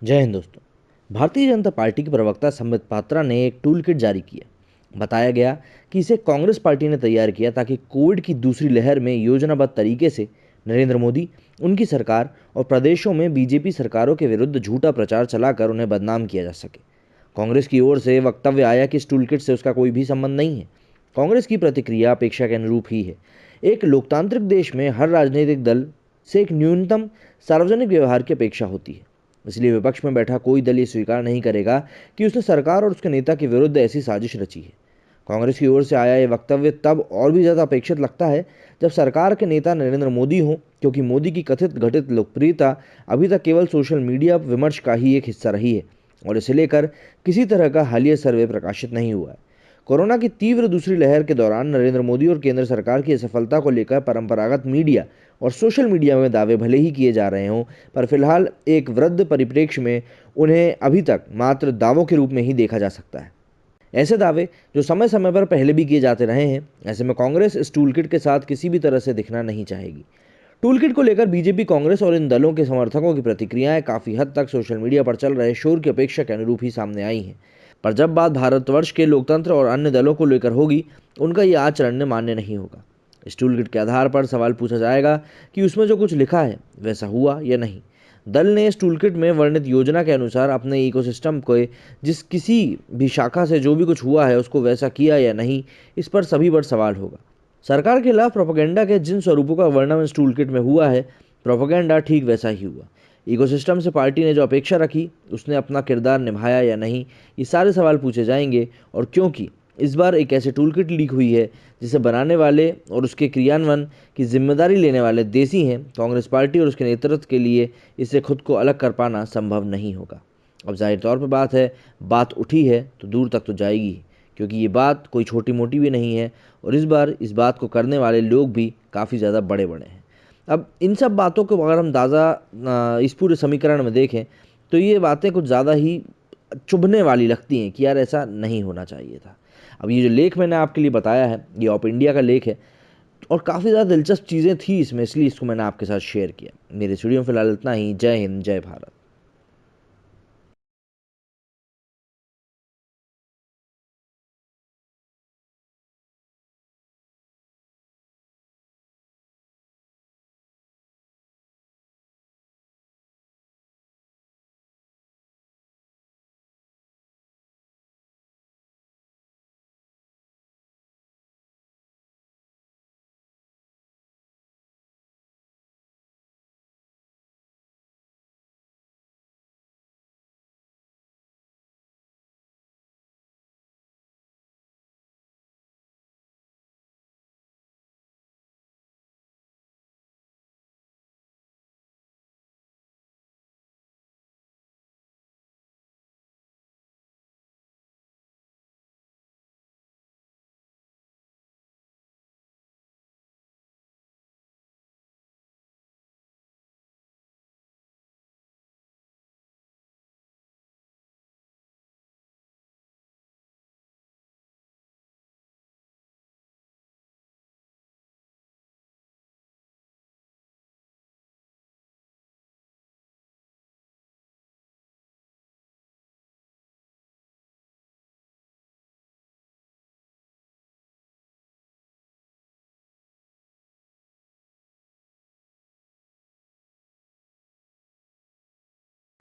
जय हिंद दोस्तों। भारतीय जनता पार्टी के प्रवक्ता संबित पात्रा ने एक टूल किट जारी किया। बताया गया कि इसे कांग्रेस पार्टी ने तैयार किया ताकि कोविड की दूसरी लहर में योजनाबद्ध तरीके से नरेंद्र मोदी, उनकी सरकार और प्रदेशों में बीजेपी सरकारों के विरुद्ध झूठा प्रचार चलाकर उन्हें बदनाम किया जा सके। कांग्रेस की ओर से वक्तव्य आया कि इस टूल किट से उसका कोई भी संबंध नहीं है। कांग्रेस की प्रतिक्रिया अपेक्षा के अनुरूप ही है। एक लोकतांत्रिक देश में हर राजनीतिक दल से एक न्यूनतम सार्वजनिक व्यवहार की अपेक्षा होती है। इसलिए विपक्ष में बैठा कोई दल ये स्वीकार नहीं करेगा कि उसने सरकार और उसके नेता के विरुद्ध ऐसी साजिश रची है। कांग्रेस की ओर से आया ये वक्तव्य तब और भी ज़्यादा अपेक्षित लगता है जब सरकार के नेता नरेंद्र मोदी हों, क्योंकि मोदी की कथित घटित लोकप्रियता अभी तक केवल सोशल मीडिया विमर्श का ही एक हिस्सा रही है और इसे लेकर किसी तरह का हालिया सर्वे प्रकाशित नहीं हुआ है। कोरोना की तीव्र दूसरी लहर के दौरान नरेंद्र मोदी और केंद्र सरकार की असफलता को लेकर परंपरागत मीडिया और सोशल मीडिया में दावे भले ही किए जा रहे हों, पर फिलहाल एक वृद्ध परिप्रेक्ष्य में उन्हें अभी तक मात्र दावों के रूप में ही देखा जा सकता है। ऐसे दावे जो समय समय पर पहले भी किए जाते रहे हैं। ऐसे में कांग्रेस इस टूलकिट के साथ किसी भी तरह से दिखना नहीं चाहेगी। टूलकिट को लेकर बीजेपी, कांग्रेस और इन दलों के समर्थकों की प्रतिक्रियाएं काफी हद तक सोशल मीडिया पर चल रहे शोर की अपेक्षा के अनुरूप ही सामने आई हैं। पर जब बात भारतवर्ष के लोकतंत्र और अन्य दलों को लेकर होगी, उनका ये आचरण मान्य नहीं होगा। इस टूलकिट के आधार पर सवाल पूछा जाएगा कि उसमें जो कुछ लिखा है वैसा हुआ या नहीं। दल ने इस टूलकिट में वर्णित योजना के अनुसार अपने इकोसिस्टम को जिस किसी भी शाखा से जो भी कुछ हुआ है उसको वैसा किया या नहीं, इस पर सभी पर सवाल होगा। सरकार के खिलाफ प्रोपेगेंडा के जिन स्वरूपों का वर्णन इस टूलकिट में हुआ है, प्रोपेगेंडा ठीक वैसा ही हुआ। इकोसिस्टम से पार्टी ने जो अपेक्षा रखी, उसने अपना किरदार निभाया या नहीं, ये सारे सवाल पूछे जाएंगे। और क्योंकि इस बार एक ऐसे टूलकिट लीक हुई है जिसे बनाने वाले और उसके क्रियान्वयन की जिम्मेदारी लेने वाले देसी हैं, कांग्रेस पार्टी और उसके नेतृत्व के लिए इससे खुद को अलग कर पाना संभव नहीं होगा। अब जाहिर तौर पर बात उठी है तो दूर तक तो जाएगी, क्योंकि ये बात कोई छोटी मोटी भी नहीं है और इस बार इस बात को करने वाले लोग भी काफ़ी ज़्यादा बड़े बड़े हैं। अब इन सब बातों को अगर हम ताज़ा इस पूरे समीकरण में देखें तो ये बातें कुछ ज़्यादा ही चुभने वाली लगती हैं कि यार ऐसा नहीं होना चाहिए था। अब ये जो लेख मैंने आपके लिए बताया है, ये ऑप इंडिया का लेख है और काफ़ी ज़्यादा दिलचस्प चीज़ें थी इसमें, इसलिए इसको मैंने आपके साथ शेयर किया। मेरे स्टूडियो में फिलहाल इतना ही। जय हिंद, जय भारत।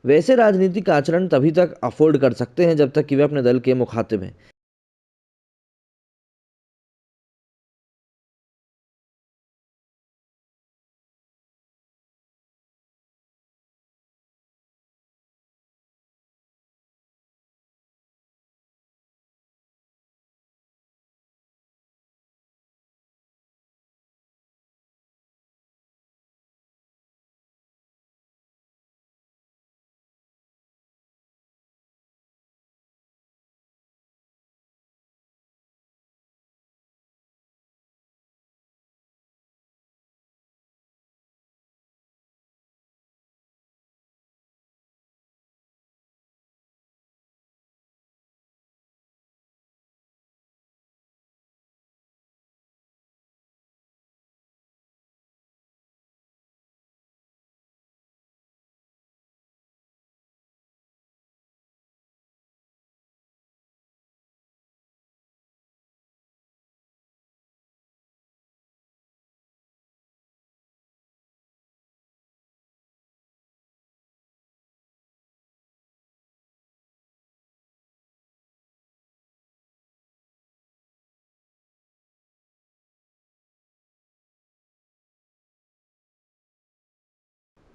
वैसे राजनीतिक आचरण तभी तक अफोर्ड कर सकते हैं जब तक कि वे अपने दल के मुखातिब हैं।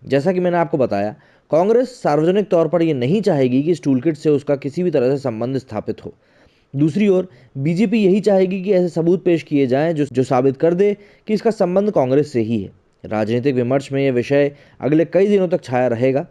जैसा कि मैंने आपको बताया, कांग्रेस सार्वजनिक तौर पर यह नहीं चाहेगी कि इस टूलकिट से उसका किसी भी तरह से संबंध स्थापित हो। दूसरी ओर बीजेपी यही चाहेगी कि ऐसे सबूत पेश किए जाएं जो साबित कर दे कि इसका संबंध कांग्रेस से ही है। राजनीतिक विमर्श में यह विषय अगले कई दिनों तक छाया रहेगा।